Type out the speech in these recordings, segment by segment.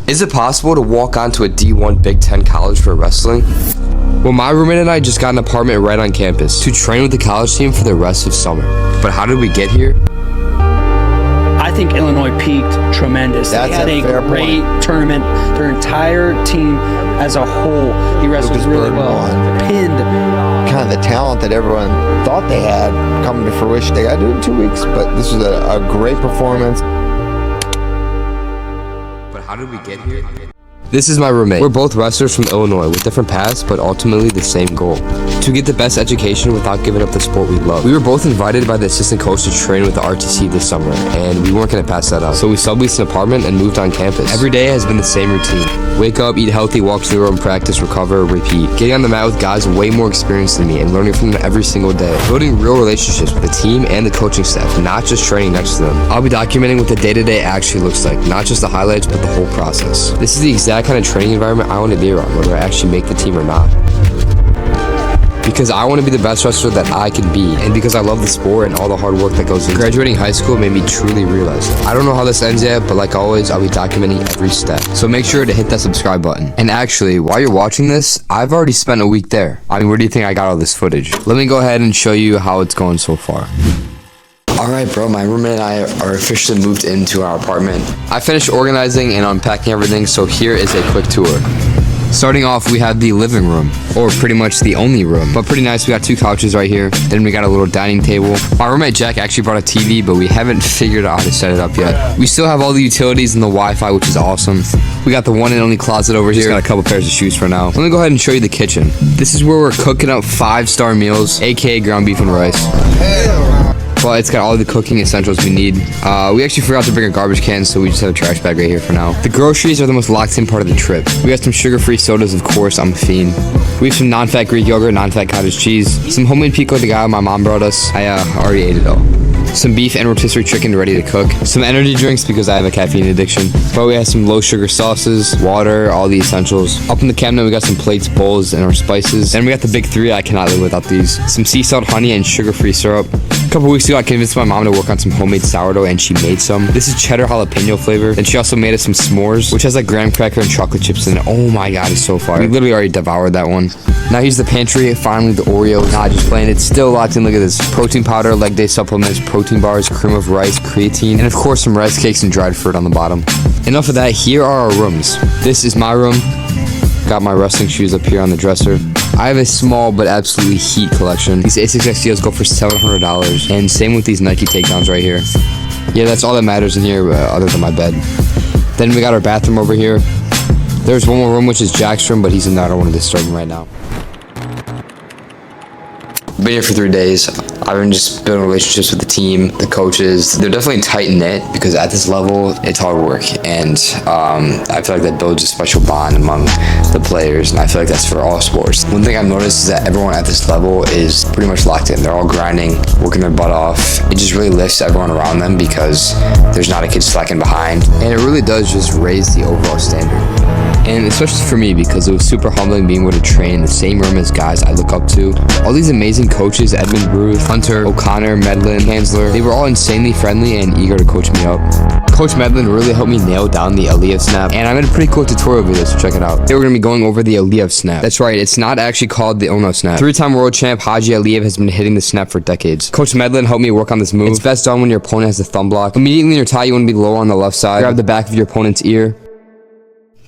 Is it possible to walk onto a D1 Big Ten college for wrestling? Well, my roommate and I just got an apartment right on campus to train with the college team for the rest of summer. But how did we get here? I think Illinois peaked tremendous. That's they had a great tournament. Their entire team as a whole, he wrestled really well. Pinned. Kind of the talent that everyone thought they had coming to fruition. They got to do it in 2 weeks, but this was a great performance. But how did we get here? This is my roommate. We're both wrestlers from Illinois with different paths, but ultimately the same goal: to get the best education without giving up the sport we love. We were both invited by the assistant coach to train with the RTC this summer, and we weren't going to pass that up. So we subleased an apartment and moved on campus. Every day has been the same routine. Wake up, eat healthy, walk to the room, practice, recover, repeat. Getting on the mat with guys way more experienced than me and learning from them every single day. Building real relationships with the team and the coaching staff, not just training next to them. I'll be documenting what the day-to-day actually looks like, not just the highlights, but the whole process. This is the exact kind of training environment I want to be around, whether I actually make the team or not. Because I want to be the best wrestler that I can be, and because I love the sport and all the hard work that goes into it. Graduating high school made me truly realize that. I don't know how this ends yet, but like always, I'll be documenting every step. So make sure to hit that subscribe button. And actually, while you're watching this, I've already spent a week there. I mean, where do you think I got all this footage? Let me go ahead and show you how it's going so far. Alright bro, my roommate and I are officially moved into our apartment. I finished organizing and unpacking everything, so here is a quick tour. Starting off, we have the living room, or pretty much the only room, but pretty nice. We got 2 couches right here. Then we got a little dining table. My roommate Jack actually brought a TV, but we haven't figured out how to set it up yet. We still have all the utilities and the Wi-Fi, which is awesome. We got the one and only closet over here. Just got a couple pairs of shoes for now. Let me go ahead and show you the kitchen. This is where we're cooking up 5-star meals, aka ground beef and rice. Well, it's got all the cooking essentials we need. We actually forgot to bring a garbage can, so we just have a trash bag right here for now. The groceries are the most locked in part of the trip. We got some sugar-free sodas, of course. I'm a fiend. We have some non-fat Greek yogurt, non-fat cottage cheese, some homemade pico de gallo my mom brought us. I already ate it all. Some beef and rotisserie chicken ready to cook. Some energy drinks because I have a caffeine addiction. But we have some low sugar sauces, water, all the essentials. Up in the cabinet we got some plates, bowls, and our spices. Then we got the big 3. I cannot live without these. Some sea salt, honey, and sugar-free syrup. A couple weeks ago I convinced my mom to work on some homemade sourdough, and she made some. This is cheddar jalapeno flavor. And she also made us some s'mores, which has like graham cracker and chocolate chips in it. Oh my god, it's so fire. We literally already devoured that one. Now here's the pantry. Finally the Oreos. Nah, just playing. It's still locked in. Look at this. Protein powder, leg day supplements, protein bars, cream of rice, creatine, and of course some rice cakes and dried fruit on the bottom. Enough of that. Here are our rooms. This is my room. Got my wrestling shoes up here on the dresser. I have a small but absolutely heat collection. These A6X deals go for $700, and same with these Nike takedowns right here. Yeah, that's all that matters in here other than my bed. Then we got our bathroom over here. There's one more room, which is Jack's room, but he's in there. I don't want to disturb him right now. Been here for 3 days. I've been just building relationships with the team, the coaches. They're definitely tight-knit because at this level, it's hard work. And I feel like that builds a special bond among the players, and I feel like that's for all sports. One thing I've noticed is that everyone at this level is pretty much locked in. They're all grinding, working their butt off. It just really lifts everyone around them because there's not a kid slacking behind. And it really does just raise the overall standard. And especially for me, because it was super humbling being able to train in the same room as guys I look up to. All these amazing coaches, Edmund Ruth, Hunter, O'Connor, Medlin, Hansler, they were all insanely friendly and eager to coach me up. Coach Medlin really helped me nail down the Aliyev snap, and I made a pretty cool tutorial video, so check it out. Today we're going to be going over the Aliyev snap. That's right, it's not actually called the Ono snap. 3-time world champ Haji Aliyev has been hitting the snap for decades. Coach Medlin helped me work on this move. It's best done when your opponent has a thumb block. Immediately in your tie, you want to be lower on the left side. Grab the back of your opponent's ear.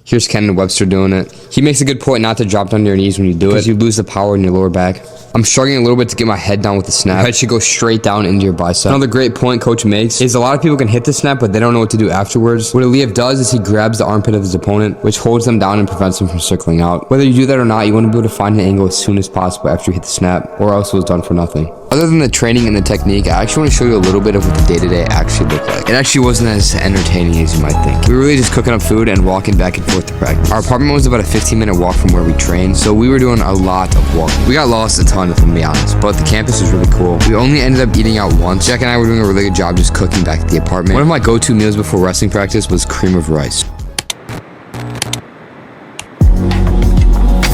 Here's Ken Webster doing it. He makes a good point not to drop down to your knees when you do it, because you lose the power in your lower back. I'm struggling a little bit to get my head down with the snap. Your head should go straight down into your bicep. Another great point Coach makes is a lot of people can hit the snap, but they don't know what to do afterwards. What Aliyev does is he grabs the armpit of his opponent, which holds them down and prevents them from circling out. Whether you do that or not, you want to be able to find an angle as soon as possible after you hit the snap, or else it was done for nothing. Other than the training and the technique, I actually want to show you a little bit of what the day-to-day actually looked like. It actually wasn't as entertaining as you might think. We were really just cooking up food and walking back and forth to practice. Our apartment was about a 15-minute walk from where we trained, so we were doing a lot of walking. We got lost a ton, if I'm being honest, but the campus was really cool. We only ended up eating out once. Jack and I were doing a really good job just cooking back at the apartment. One of my go-to meals before wrestling practice was cream of rice.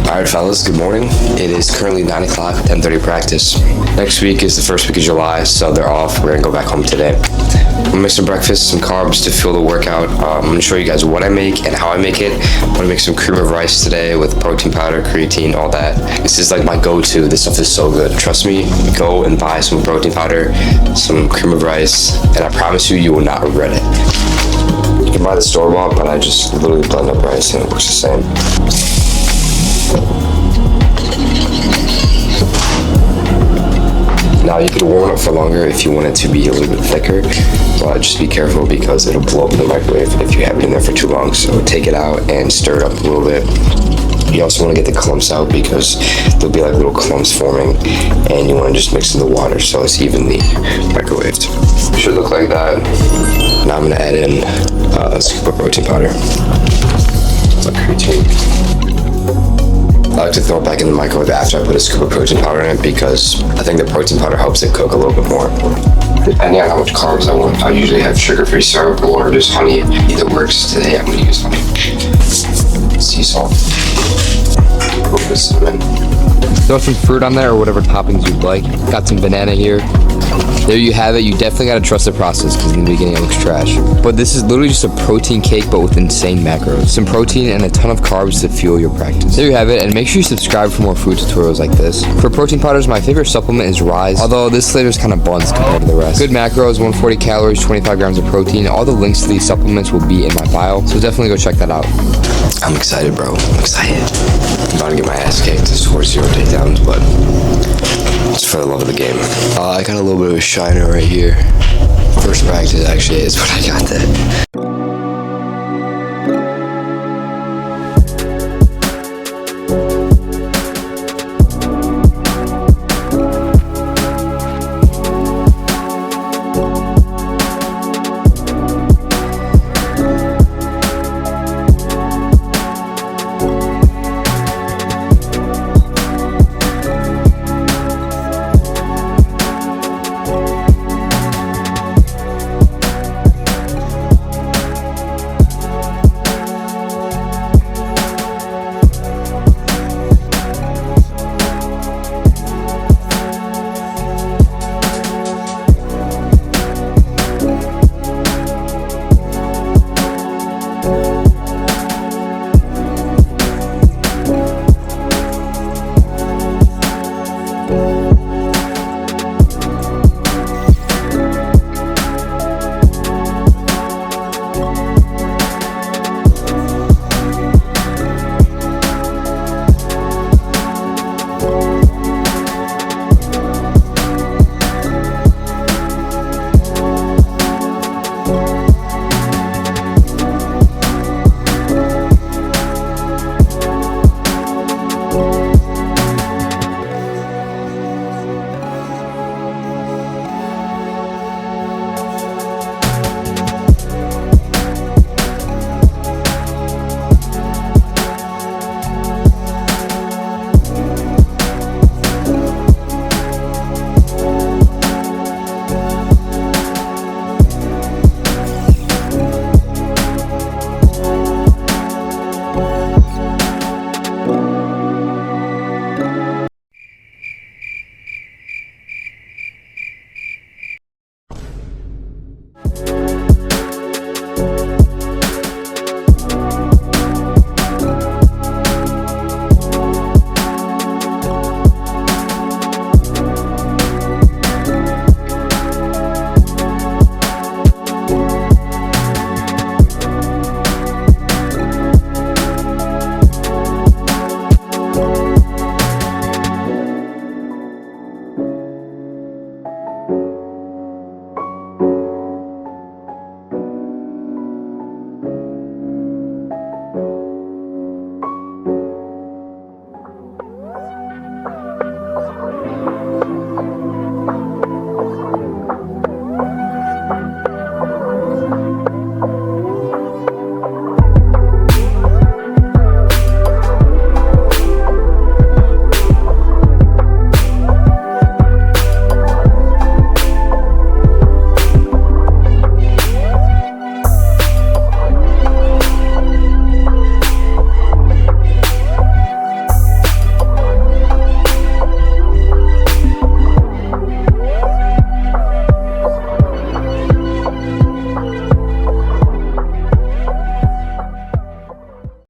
Alright fellas, good morning. It is currently 9 o'clock, 10:30 practice. Next week is the first week of July, so they're off. We're gonna go back home today. I'm gonna make some breakfast, some carbs to fuel the workout. I'm gonna show you guys what I make and how I make it. I'm gonna make some cream of rice today with protein powder, creatine, all that. This is like my go-to. This stuff is so good. Trust me, go and buy some protein powder, some cream of rice, and I promise you, you will not regret it. You can buy the store-bought, but I just literally blend up rice and it works the same. Now you could warm it up for longer if you want it to be a little bit thicker, but just be careful because it'll blow up in the microwave if you have it in there for too long. So take it out and stir it up a little bit. You also want to get the clumps out because there'll be like little clumps forming, and you want to just mix in the water so it's evenly microwaved. It should look like that. Now I'm going to add in a scoop of protein powder. Like creatine. I like to throw it back in the microwave after I put a scoop of protein powder in it because I think the protein powder helps it cook a little bit more. Depending on how much carbs I want, I usually have sugar-free syrup or just honey. Either works. Today I'm going to use honey. Sea salt. A little bit of cinnamon. Throw some fruit on there or whatever toppings you'd like. Got some banana here. There you have it. You definitely gotta trust the process because in the beginning it looks trash. But this is literally just a protein cake but with insane macros. Some protein and a ton of carbs to fuel your practice. There you have it, and make sure you subscribe for more food tutorials like this. For protein powders, my favorite supplement is Rise, although this flavor is kind of buns compared to the rest. Good macros, 140 calories, 25 grams of protein. All the links to these supplements will be in my bio, so definitely go check that out. I'm excited, bro. I'm excited. I'm about to get my ass kicked. It's 4-0 takedowns, but it's for the love of the game. I got a little bit of a shiner right here. First practice actually is what I got that.